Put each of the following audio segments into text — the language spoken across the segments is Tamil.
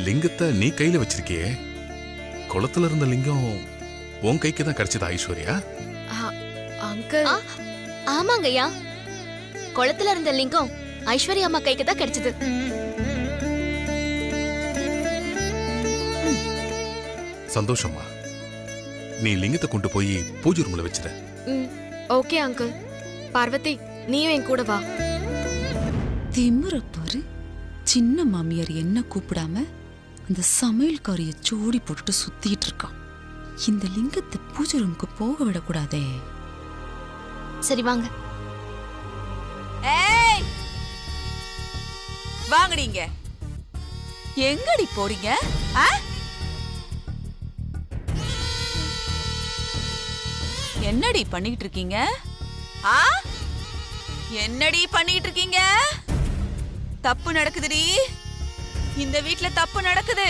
லிங்கத்தை நீ கையில வச்சிருக்கியே, குளத்துல இருந்த லிங்கம் உன் கைக்கு தான் கிடைச்சதா ஐஸ்வர்யா? அங்கிள், ஆமாங்கய்யா, குளத்துல இருந்த லிங்கம் ஐஸ்வர்யா அம்மா கைக்கு தான் கிடைச்சது. சந்தோஷமா. நீ லிங்கத்தை கொண்டு போய் பூஜை ரூம்ல வச்சிட. Okay uncle. பார்வதி, நீயும் என் கூட வா. திமிரப்பாரு, சின்ன மாமியார் என்ன கூப்பிடாம அந்த சமையல்காரிய ஜோடி போட்டுட்டு சுத்திட்டு இருக்கான். இந்த லிங்கத்தை பூஜை ரூமுக்கு போக விடக்கூடாதே. சரி வாங்க. ஏய், வாங்கடிங்க. எங்கடி போறீங்க? என்னடி பண்ணிட்டு இருக்கீங்க? என்னடி பண்ணிட்டு இருக்கீங்க? தப்பு நடக்குதுடி. இந்த வீட்ல தப்பு நடக்குது.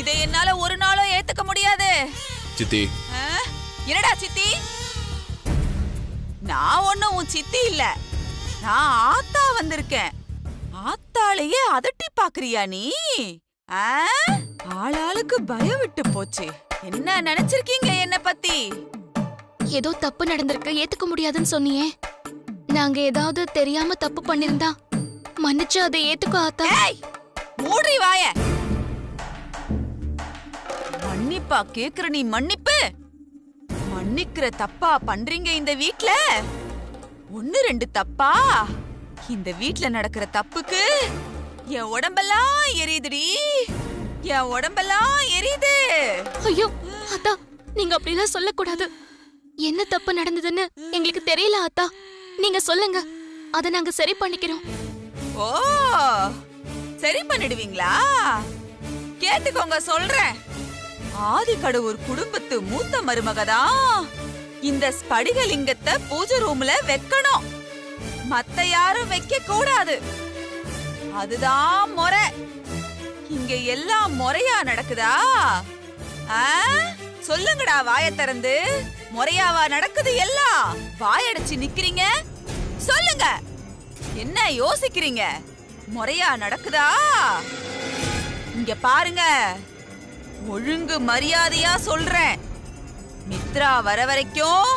இதை என்னால ஒரு நாளும் ஏத்துக்க முடியாது. சித்தி. என்னடா சித்தி? நான் ஒண்ணும் உன் சித்தி இல்ல, நான் ஆத்தா வந்திருக்கேன். ஆத்தாளையே அதட்டி பாக்குறியா நீ? ஆளாளுக்கு பயம் விட்டு போச்சு. என்ன நினைச்சிருக்கீங்க என்ன பத்தி? ஏதோ தப்பு நடந்திருக்கு, ஏத்துக்க முடியாதுன்னு சொன்னியே. நாங்க ஏதாவது தெரியாம தப்பு பண்ணிருந்தா மன்னிச்சு அதை ஏத்துக்கோ ஆத்தா. மூடி வாய. மன்னிப்பா கேக்குற நீ? மன்னிப்பு மன்னிக்கிற தப்பா பண்றீங்க இந்த வீட்ல? 1-2 தப்பா? இந்த வீட்ல நடக்கிற தப்புக்கு என் உடம்பெல்லாம் எரியுதுடி. என் உடம்பெல்லாம் எரியுது. ஐயோ ஆத்தா, நீங்க அப்படிலாம் சொல்லக்கூடாது. என்ன தப்பு நடந்ததுன்னு எங்களுக்கு தெரியல ஆத்தா. நீங்க சொல்லுங்க, அத நாங்க சரி பண்ணிக்கிறோம். ஓ, சரி பண்ணிடுவீங்களா? கேட்டுக்கோங்க, சொல்றேன். ஆதிக்கடவுர் குடும்பத்து மூத்த மருமகதான் இந்த ஸ்படிகலிங்கத்தை பூஜை ரூம்ல வைக்கணும். மத்த யாரும் வைக்க கூடாது. அதுதான் முறை. இங்க எல்லாம் முறையா நடக்குதா? சொல்லுங்கடா வாய திறந்து. முறையாவா நடக்குது எல்லாம்? வாயடைச்சு நிக்கிறீங்க, சொல்லுங்க. என்ன யோசிக்கிறீங்க? முறையா நடக்குதா? இங்க பாருங்க, ஒழுங்கு மரியாதையா சொல்றேன். மித்ரா வர வரைக்கும்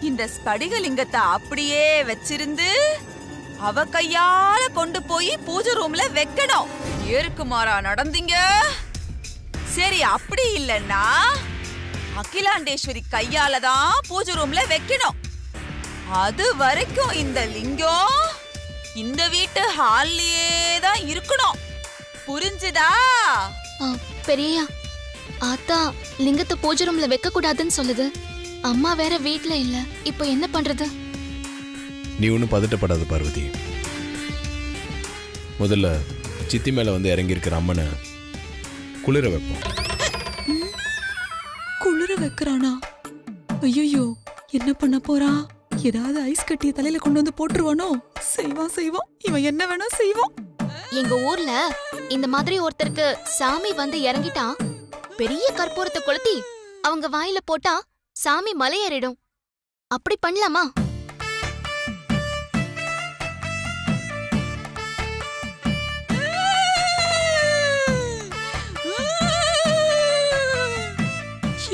இந்த ஸ்படிகலிங்கத்தை அப்படியே வச்சிருந்து அவ கையால கொண்டு போய் பூஜை ரூம்ல வைக்கணும். ஏருக்கு மாறா நடந்தீங்க. சரி, அப்படி இல்லைன்னா அகிலாண்டேஸ்வரி கையால தான் பூஜை ரூம்ல வைக்கணும். அது வரைக்கும் இந்த லிங்கம் இந்த வீட்டு ஹால்லயே தான் இருக்கணும். புரிஞ்சுதா? பெரியயா, ஆத்தா லிங்கத்தை பூஜை ரூம்ல வைக்க கூடாதுன்னு சொல்லுது. அம்மா வேற வீட்ல இல்ல. இப்போ என்ன பண்றது? நீ ஒன்னும் பதட்டப்படாத பார்வதி. முதல்ல சித்தி மேல வந்து இறங்கி இருக்கிற அம்மனை குளிர வைப்போம். குளிர வைக்கிறானா? ஐயோ, என்ன பண்ண போறான்? ஏதாவது ஐஸ் கட்டிய தலையில கொண்டு வந்து போட்டுருவானோ? செய்வான். இவன் என்ன வேணா செய்வான். எங்க ஊர்ல இந்த மாதிரி ஒருத்தருக்கு சாமி வந்து இறங்கிட்டா பெரிய கற்பூரத்தை கொளுத்தி அவங்க வாயில போட்டா சாமி மலையேறிடும். அப்படி பண்ணலாமா?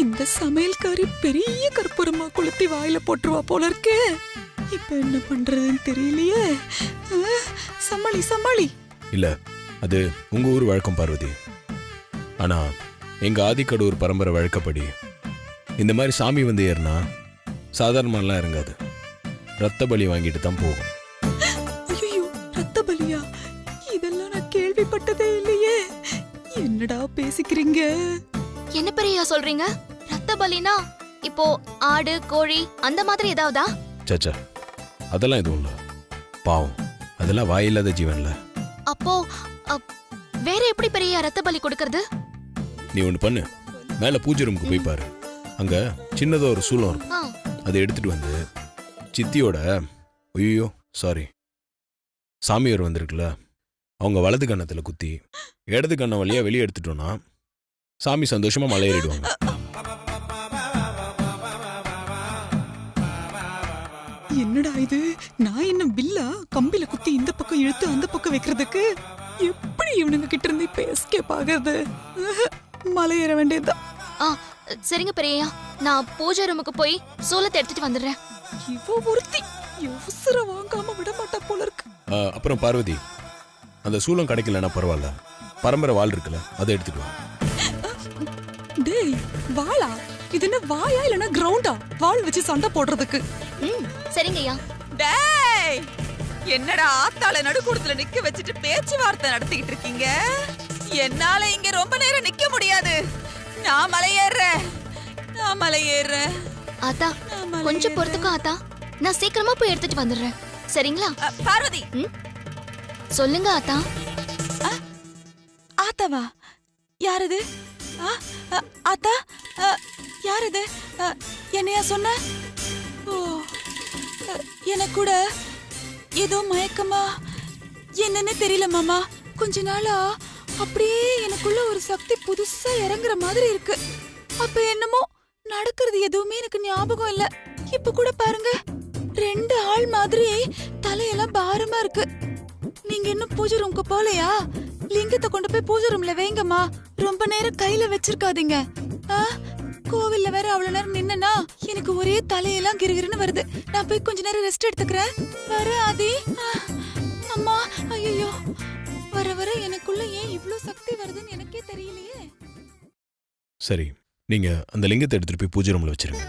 இந்த சமையல்காரி பெரிய கற்பூரமா கொளுத்தி வாயில போட்டுருவா போல இருக்கு. இப்ப என்ன பண்றதுன்னு தெரியலையே. சமாளி. இல்ல, அது உங்க ஊர் வழக்கம் பார்வதி. ஆனா எங்க ஆதிக்கடூர் பரம்பரை வழக்கப்படி இந்த மாதிரி சாமி வந்து ஏறினா சாதாரணமாலாம் இறங்காது. ரத்த பலி வாங்கிட்டு தான் போகும். ஐயோ, ரத்த பலியா? இதெல்லாம் நான் கேள்விப்பட்டதே இல்லையே. என்னடா பேசிக்கிறீங்க? என்ன பெரியயா சொல்றீங்க? ரத்த பலினா இப்போ ஆடு கோழி அந்த மாதிரி ஏதாவதா? சச்சா, அதெல்லாம் எதுவும் இல்ல. பாவம், அதெல்லாம் வாயில்லாத ஜீவன்ல. அப்போ வேற எப்படி பெரிய ரத்த பலி கொடுக்கறது? நீ ஒண்ணு பண்ணு, மேல பூஜை ரூமுக்கு போய் பாரு. அங்க சின்னதா ஒரு சூலம் இருக்கும். அதை எடுத்துட்டு வந்து சித்தியோட சாமியார் வந்திருக்குல்ல, அவங்க வலது கன்னத்துல குத்தி இடது கண்ண வழியா வெளியே எடுத்துட்டோம்னா சாமி சந்தோஷமா மலையேறிடுவாங்க. என்னடா இது? நான் என்ன பில்லா? கம்பில குத்தி இந்த பக்கம் இழுத்து அந்த பக்கம் வைக்கிறதுக்கு எப்படி இவனுங்க கிட்ட இருந்து இப்ப எஸ்கேப் ஆகுது. மலை ஏற வேண்டியதுதான். ஆ சரிங்க பெரியய்யா, நான் பூஜை ரூமுக்கு போய் சூலத்தை எடுத்துட்டு வந்துடுறேன். இவ ஒருத்தி யோசர வாங்காம விட மாட்டா போல இருக்கு. அப்புறம் பார்வதி, அந்த சூலம் கிடைக்கலன்னா பரவாயில்ல, பரம்பரை வாள் இருக்குல்ல, அதை எடுத்துட்டு வா. டேய் வாளா? இது என்ன வாயா இல்லனா கிரவுண்டா வாள் வச்சு சண்டை போடுறதுக்கு? சரிங்கய்யா. டேய், என்னடா ஆத்தாள நடுக்கூடத்துல நிக்க வச்சுட்டு பேச்சுவார்த்தை நடத்திக்கிட்டு இருக்கீங்க? என்னால இங்க ரொம்ப நேரம் நிக்க முடியாது. நான் மலை ஏறுறேன். ஆத்தா கொஞ்சம் பொறுத்துக்கோ ஆத்தா, நான் சீக்கிரமா போய் எடுத்துட்டு வந்துடுறேன். சரிங்களா? பார்வதி, சொல்லுங்க ஆத்தா. ஆத்தாவா? யாரது? ஆத்தா, யாரது? என்னையா சொன்ன? ஓ, எனக்கு கூட ஏதோ மயக்கமா என்னன்னு தெரியல மாமா. கொஞ்ச நாளா அப்படியே எனக்குள்ள ஒரு சக்தி புதுசா இறங்குற மாதிரி இருக்கு. அப்ப என்னமோ நடக்கிறது எதுவுமே எனக்கு ஞாபகம் இல்ல. இப்ப கூட பாருங்க, 2 ஆள் மாதிரி தலையெல்லாம் பாரமா இருக்கு. நீங்க இன்னும் பூஜை ரூம்க்கு போலையா? லிங்கத்தை கொண்டு போய் பூஜை ரூம்ல வைங்கம்மா. ரொம்ப நேரம் கையில வச்சிருக்காதீங்க. கோவில்ல வேற அவ்வளவு நேரம் நின்னா எனக்கு ஒரே தலையெல்லாம் கிருகிருன்னு வருது. நான் போய் கொஞ்ச நேரம் ரெஸ்ட் எடுத்துக்கிறேன். வர ஆதி. அம்மா, ஐயோ, வர வர எனக்குள்ள ஏன் இவ்ளோ சக்தி வருதுன்னு எனக்கே தெரியலையே. சரி, நீங்க அந்த லிங்கத்தை எடுத்துட்டு போய் பூஜை ரூம்ல வச்சிருங்க.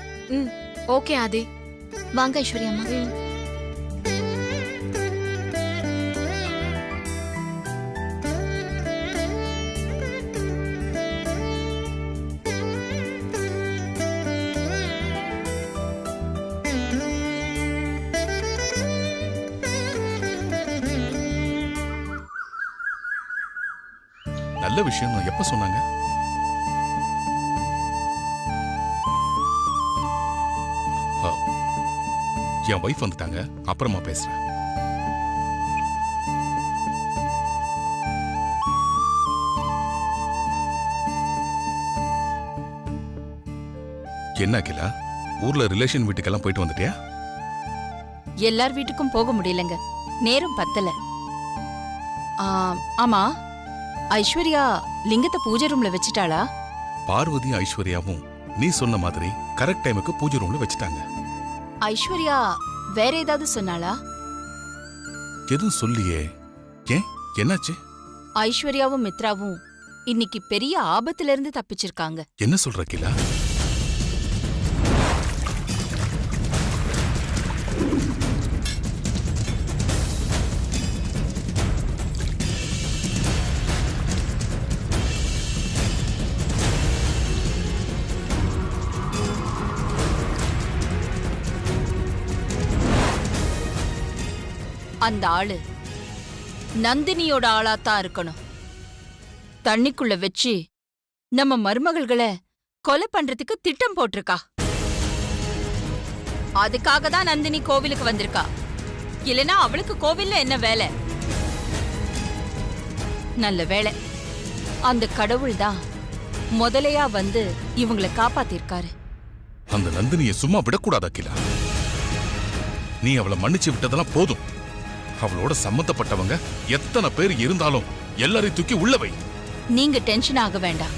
ஓகே ஆதி. வாங்க ஐஸ்வர்யா அம்மா. நல்ல விஷயம் எப்ப சொன்னாங்க? என் வைஃப் வந்துட்டாங்க, அப்புறமா பேசுறேன். என்ன அகிலா, ஊர்ல ரிலேஷன் வீட்டுக்கெல்லாம் போயிட்டு வந்துட்டியா? எல்லார் வீட்டுக்கும் போக முடியலங்க, நேரம் பத்தல. ஆமா, ஐஸ்வர்யா லிங்கத்தை பூஜை ரூம்ல வச்சிட்டாளா? பார்வதி ஐஸ்வர்யாவும் நீ சொன்ன மாதிரி கரெக்ட் டைமுக்கு பூஜை ரூம்ல வச்சிட்டாங்க. ஐஸ்வர்யா வேற ஏதாவது சொன்னாளா? எதுவும் சொல்லியே. ஏன், என்னாச்சு? ஐஸ்வர்யாவும் மித்ராவும் இன்னைக்கு பெரிய ஆபத்துல இருந்து தப்பிச்சிருக்காங்க. என்ன சொல்ற அகிலா? அந்த ஆளு நந்தினியோட ஆளாத்தான் இருக்கணும். தண்ணிக்குள்ள வச்சு நம்ம மருமகள்களை கொலை பண்றதுக்கு திட்டம் போட்டிருக்கா. அதுக்காக தான் நந்தினி கோவிலுக்கு வந்திருக்கா. இல்லனா அவளுக்கு கோவில்ல என்ன வேலை? நல்ல வேலை, அந்த கடவுள் தான் முதலையா வந்து இவங்களை காப்பாத்திருக்காரு. அந்த நந்தினியை சும்மா விடக்கூடாது அகிலா. நீ அவளை மன்னிச்சு விட்டதெல்லாம் போதும். அவளோட சம்பந்தப்பட்டவங்க எத்தனை பேர் இருந்தாலும் எல்லாரையும் தூக்கி உள்ள வை. நீங்க டென்ஷன் ஆக வேண்டாம்.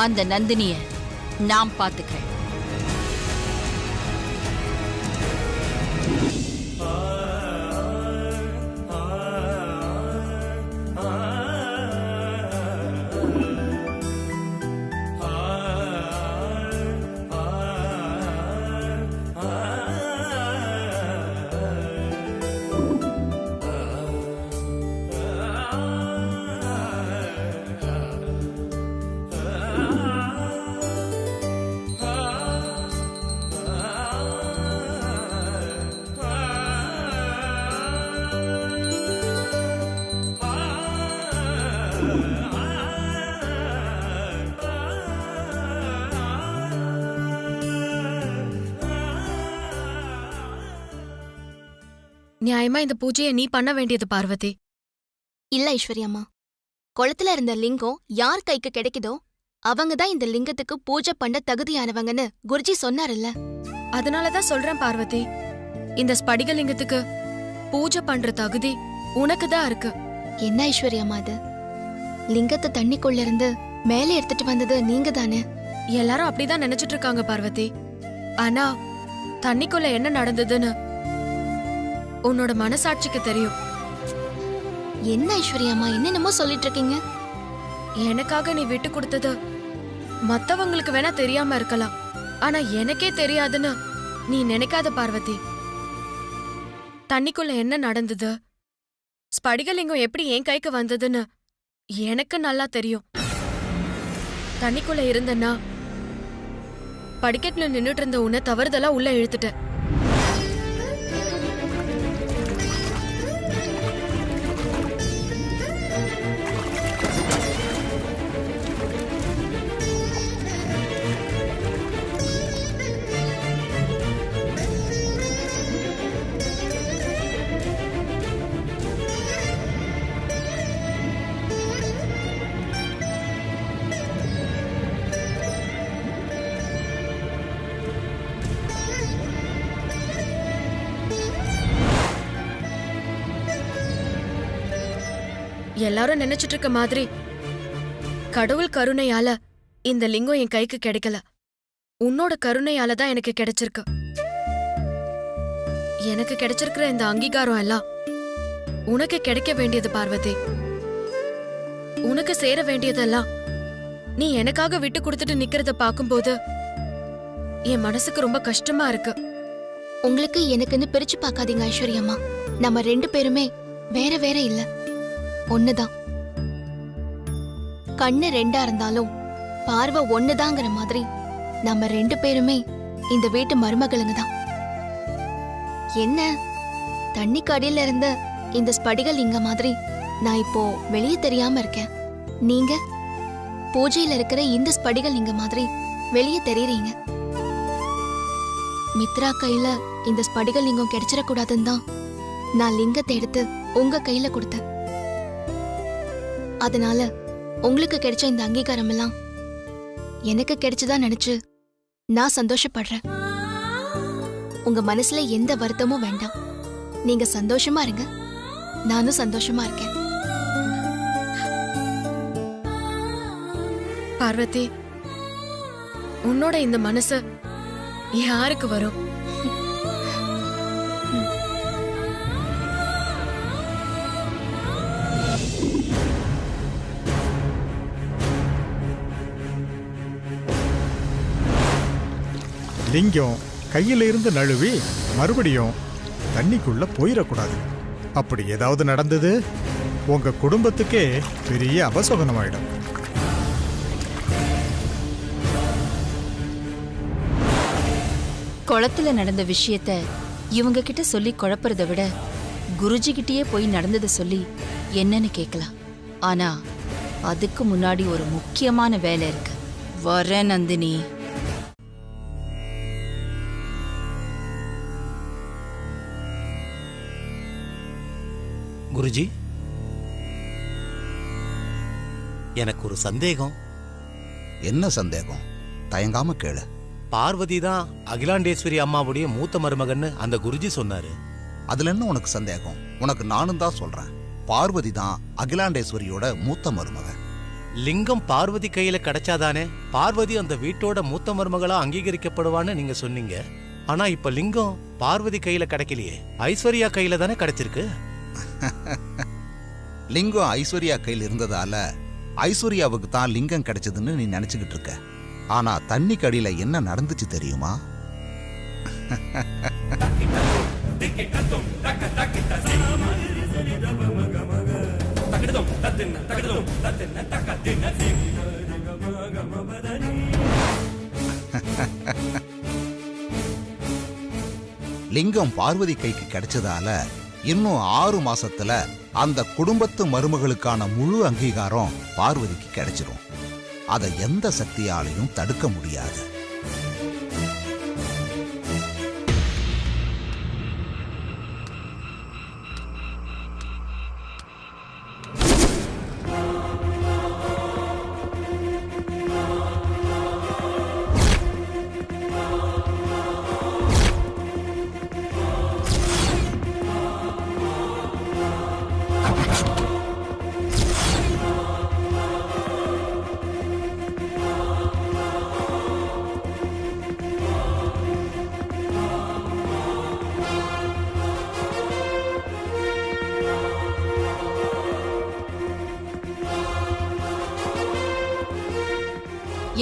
அந்த நந்தினிய நான் பாத்துக்கிறேன். நியாயமா இந்த பூஜையை நீ பண்ண வேண்டியது பார்வதி. இல்ல ஐஸ்வர்யாம்மா, குளத்துல இருந்த லிங்கம் யார் கைக்கு கிடைக்குதோ அவங்கதான் இந்த லிங்கத்துக்கு பூஜை பண்ண தகுதியானவங்கன்னு குருஜி சொன்னார்ல. அதனாலதான் சொல்றேன் பார்வதி, இந்த ஸ்படிக லிங்கத்துக்கு பூஜை பண்ற தகுதி உனக்கு தான் இருக்கு. என்ன ஐஸ்வர்யம்மா அது? லிங்கத்தை தண்ணிக்குள்ள இருந்து மேலே எடுத்துட்டு வந்தது நீங்க தானே? எல்லாரும் அப்படிதான் நினைச்சிட்டு இருக்காங்க பார்வதி. ஆனா தண்ணிக்குள்ள என்ன நடந்ததுன்னு உன்னோட மனசாட்சிக்கு தெரியும். என்ன ஐஸ்வர்யம்மா என்னென்னமோ சொல்லிட்டு இருக்கீங்க? எனக்காக நீ விட்டு கொடுத்தது மத்தவங்களுக்கு வேணா தெரியாம இருக்கலாம், ஆனா எனக்கே தெரியாதுன்னு நீ நினைக்காத பார்வதி. தண்ணிக்குள்ள என்ன நடந்தது, ஸ்படிகலிங்கம் எப்படி என் கைக்கு வந்ததுன்னு எனக்கு நல்லா தெரியும். தண்ணிக்குள்ள இருந்தன்னா படிக்கட்டுல நின்னுட்டு இருந்த உன்னை தவறுதலா உள்ள இழுத்துட்ட. எல்லாரும் நினைச்சிட்டு இருக்க மாதிரி கடவுள் கருணையால இந்த லிங்கம் என் கைக்கு கிடைக்கல. உன்னோட கருணையால தான் எனக்கு கிடைச்சிருக்கு. எனக்கு கிடைச்சிருக்கிற இந்த அங்கீகாரம் எல்லாம் உனக்கு கிடைக்க வேண்டியது பார்வதி. உனக்கு சேர வேண்டியதெல்லாம் நீ எனக்காக விட்டு கொடுத்துட்டு நிக்கிறத பாக்கும்போது என் மனசுக்கு ரொம்ப கஷ்டமா இருக்கு. உங்களுக்கு எனக்குன்னு பிரிச்சு பார்க்காதீங்க ஐஸ்வர்யம்மா. நம்ம 2 பேருமே வேற வேற இல்ல, ஒண்ணுதான். கண்ணு 2ஆ இருந்தாலும் பார்வை ஒண்ணுதாங்கிற மாதிரி நம்ம 2 பேருமே இந்த வீட்டு மருமகளுங்க தான். என்ன தண்ணிக்கு அடியில இருந்த இந்த ஸ்படிகலிங்கம் மாதிரி நான் இப்போ வெளியே தெரியாம இருக்கேன். நீங்க பூஜையில இருக்கிற இந்த ஸ்படிகலிங்கம் மாதிரி வெளியே தெரியறீங்க. மித்ரா கையில இந்த ஸ்படிகலிங்கம் கிடைச்சிடக்கூடாதுன்னு தான் நான் லிங்கத்தை எடுத்து உங்க கையில கொடுத்தேன். அதனால உங்களுக்கு கிடைச்ச இந்த அங்கீகாரம் எல்லாம் எனக்கு கிடைச்சதா நினைச்சு நான் சந்தோஷப்படுறேன். உங்க மனசுல எந்த வருத்தமும் வேண்டாம். நீங்க சந்தோஷமா இருங்க, நானும் சந்தோஷமா இருக்கேன். பார்வதி, உன்னோட இந்த மனசு யாருக்கு வரும்? லிங்கம் கையில இருந்து நழுவி மறுபடியும் தண்ணிக்குள்ள போயிடக்கூடாது. அப்படி ஏதாவது நடந்தது உங்க குடும்பத்துக்கே பெரிய அபசகுனமாயிடும். குளத்துல நடந்த விஷயத்த இவங்க கிட்ட சொல்லி குழப்பறத விட குருஜி கிட்டயே போய் நடந்ததை சொல்லி என்னன்னு கேட்கலாம். ஆனா அதுக்கு முன்னாடி ஒரு முக்கியமான வேலை இருக்கு. வரேன் நந்தினி. குருஜி, எனக்கு ஒரு சந்தேகம். என்ன சந்தேகம்? தயங்காம கேளு. பார்வதி தான் அகிலாண்டேஸ்வரி அம்மாவுடைய மூத்த மருமகன்னு அந்த குருஜி சொன்னாரு. அதுல என்ன உனக்கு சந்தேகம்? உனக்கு நானும் தான் சொல்றேன். பார்வதி தான் அகிலாண்டேஸ்வரியோட மூத்த மருமகன். லிங்கம் பார்வதி கையில கிடைச்சாதானே பார்வதி அந்த வீட்டோட மூத்த மருமகளா அங்கீகரிக்கப்படுவான்னு நீங்க சொன்னீங்க. ஆனா இப்ப லிங்கம் பார்வதி கையில கிடைக்கலையே, ஐஸ்வர்யா கையில தானே கிடைச்சிருக்கு. லிங்கம் ஐஸ்வர்யா கையில் இருந்ததால ஐஸ்வர்யாவுக்கு தான் லிங்கம் கிடைச்சதுன்னு நீ நினைச்சுக்கிட்டு இருக்க. ஆனா தண்ணிக்கு அடியில என்ன நடந்துச்சு தெரியுமா? லிங்கம் பார்வதி கைக்கு கிடைச்சதால இன்னும் 6 மாசத்துல அந்த குடும்பத்து மருமகளுக்கான முழு அங்கீகாரம் பார்வதிக்கு கிடைச்சிரும். அதை எந்த சக்தியாலையும் தடுக்க முடியாது.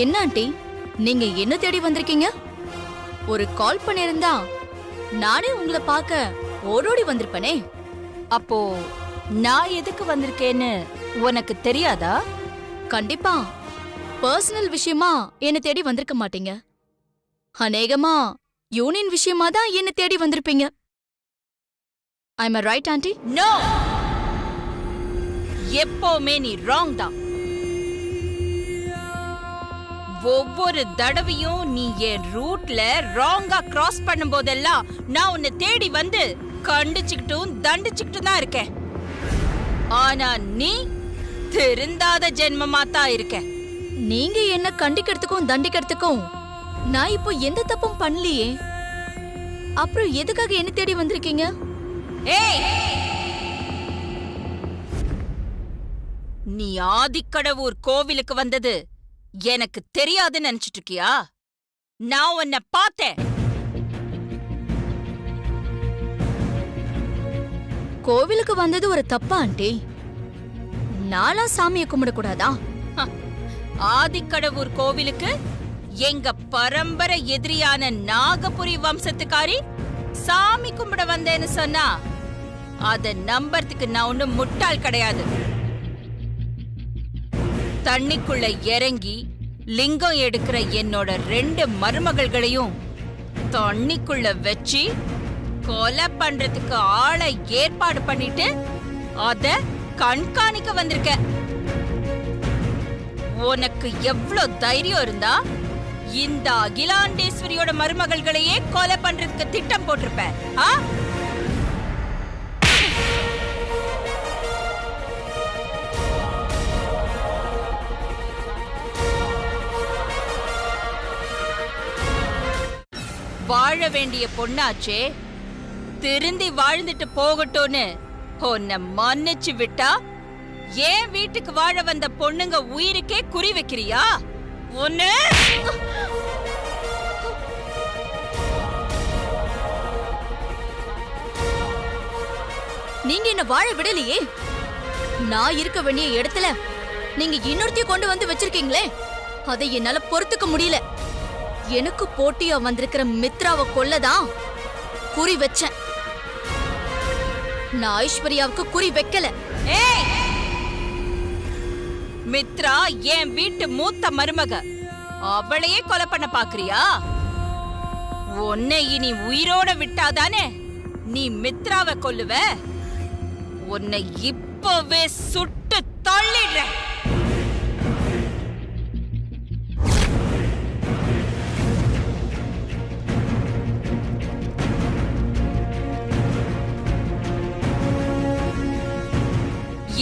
என்ன ஆண்டி, நீங்க என்ன தேடி வந்திருக்கீங்க? ஒரு கால் பண்ணிருந்தா நானே உங்களை பார்க்க ஓடோடி வந்திருப்பனே. அப்போ நான் எதுக்கு வந்திருக்கேன்னு உனக்கு தெரியாதா? கண்டிப்பா பர்சனல் விஷயமா என்ன தேடி வந்திருக்க மாட்டீங்க. அநேகமா யூனியன் விஷயமா தான் என்ன தேடி வந்திருப்பீங்க. I'm right aunty? நோ, எப்பவுமே நீ ராங் தான். ஒவ்வொரு தடவையும் நீ என் ரூட்ல ராங்கா கிராஸ் பண்ணும் போதெல்லாம் நான் உன்னை தேடி வந்து கண்டிச்சுக்கிட்டும் தண்டிச்சுக்கிட்டும் தான் இருக்கேன். ஆனா நீ திருந்தாத ஜென்மமா தான் இருக்க. நீங்க என்ன கண்டிக்கிறதுக்கும் தண்டிக்கிறதுக்கும் நான் இப்போ எந்த தப்பும் பண்ணலையே. அப்புறம் எதுக்காக என்ன தேடி வந்திருக்கீங்க? ஏய், நீ ஆதிக்கடவூர் கோவிலுக்கு வந்தது எனக்கு தெரியாதுன்னு நினைச்சிட்டு இருக்கியா? நான் உன்னை பார்த்தேன். கோவிலுக்கு வந்தது ஒரு தப்பா ஆண்டி? நாளா சாமியை கும்பிடக்கூடாதா? ஆதிக்கடவூர் கோவிலுக்கு எங்க பரம்பரை எதிரியான நாகபுரி வம்சத்துக்காரி சாமி கும்பிட வந்தேன்னு சொன்னா அத நம்பறதுக்கு நான் ஒண்ணும் முட்டாள் கிடையாது. தண்ணிக்குள்ள இறங்கி லிங்கம் எடுக்கிற என்னோட 2 மருமகள்களையும் தண்ணிக்குள்ள வச்சு கொலை பண்றதுக்கு ஆளை ஏற்பாடு பண்ணிட்டு அத கண்காணிக்க வந்திருக்க. உனக்கு எவ்வளவு தைரியம் இருந்தா இந்த அகிலாண்டேஸ்வரியோட மருமகள்களையே கொலை பண்றதுக்கு திட்டம் போட்டிருப்ப? வாழ வேண்டிய பொண்ணாச்சே, திருந்தி வாழ்ந்துட்டு போகட்டும்னு உன்னை மன்னிச்சு விட்டா ஏன் வீட்டுக்கு வாழ வந்த பொண்ணுங்க உயிருக்கே குறி வைக்கிறியா? ஒண்ணு நீங்க என்ன வாழ விடலையே. நான் இருக்க வேண்டிய இடத்துல நீங்க இன்னொருத்தையும் கொண்டு வந்து வச்சிருக்கீங்களே, அதை என்னால பொறுத்துக்க முடியல. எனக்கு போட்டியா வந்திருக்கிற மித்ராவை கொல்லதான் குறி வச்சேன். நான் ஐஸ்வர்யாவுக்கு குறி வைக்கல. மித்ரா என் வீட்டு மூத்த மருமக, அவளையே கொலை பண்ண பாக்குறியா? உன்னை இனி உயிரோட விட்டாதானே நீ மித்ராவை கொல்லுவ. உன்னை இப்பவே சுட்டு தள்ளிடுற.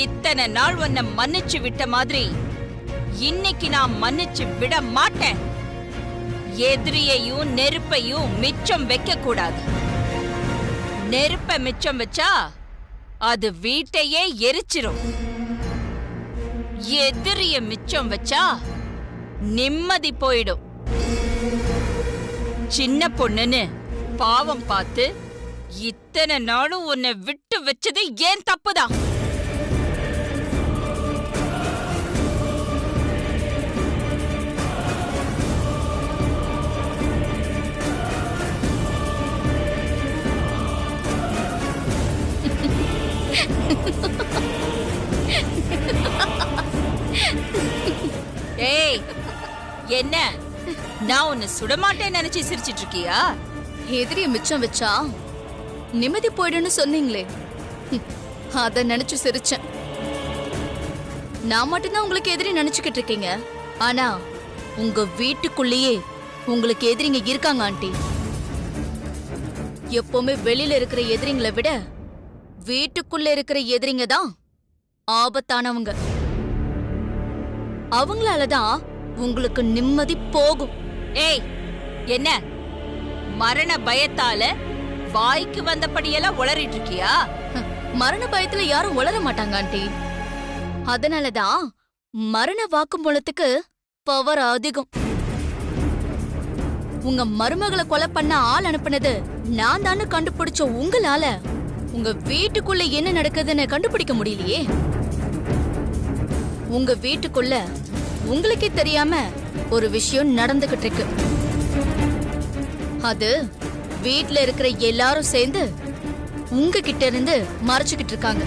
இத்தனை நாள் உன்னை மன்னிச்சு விட்ட மாதிரி இன்னைக்கு நான் மன்னிச்சு விட மாட்டேன். எதிரியையும் நெருப்பையும் மிச்சம் வைக்க கூடாது. நெருப்ப மிச்சம் வச்சா அது வீட்டையே எரிச்சிரும். எதிரிய மிச்சம் வச்சா நிம்மதி போயிடும். சின்ன பொண்ணுன்னு பாவம் பார்த்து இத்தனை நாளும் உன்னை விட்டு வச்சது ஏன் தப்புதான். ஏய், என்ன நான் உன்னை சுடமாட்டேன்னு நினைச்சு சிரிச்சிட்டு இருக்கியா? எதிரிய மிச்சம் வச்சா நிம்மதி போயிடுன்னு சொன்னீங்களே, அத நினைச்சு சிரிச்சேன். நான் மட்டும்தான் உங்களுக்கு எதிரி நினைச்சுக்கிட்டு இருக்கீங்க. ஆனா உங்க வீட்டுக்குள்ளேயே உங்களுக்கு எதிரிங்க இருக்காங்க ஆண்டி. எப்பவுமே வெளியில இருக்கிற எதிரிங்களை விட வீட்டுக்குள்ள இருக்கிற எதிரிங்க தான் ஆபத்தானவங்க. அவங்களாலதான் உங்களுக்கு நிம்மதி போகும். ஏய், என்ன மரண பயத்தால வாய்க்கு வந்தபடியெல்லாம் உளறிட்டு இருக்கியா? மரண பயத்துல யாரும் உளர மாட்டாங்க ஆண்டி. அதனாலதான் மரண வாக்குமூலத்துக்கு பவர் அதிகம். உங்க மருமகளை கொலை பண்ண ஆள் அனுப்புனது நான் தானே கண்டுபிடிச்ச உங்களால உங்க வீட்டுக்குள்ள என்ன நடக்குதுன்னு கண்டுபிடிக்க முடியலையே. உங்க வீட்டுக்குள்ள உங்களுக்கே தெரியாம ஒரு விஷயம் நடந்துகிட்டு இருக்கு. அது வீட்ல இருக்கிற எல்லாரும் சேர்ந்து உங்ககிட்ட இருந்து மறைச்சுக்கிட்டு இருக்காங்க.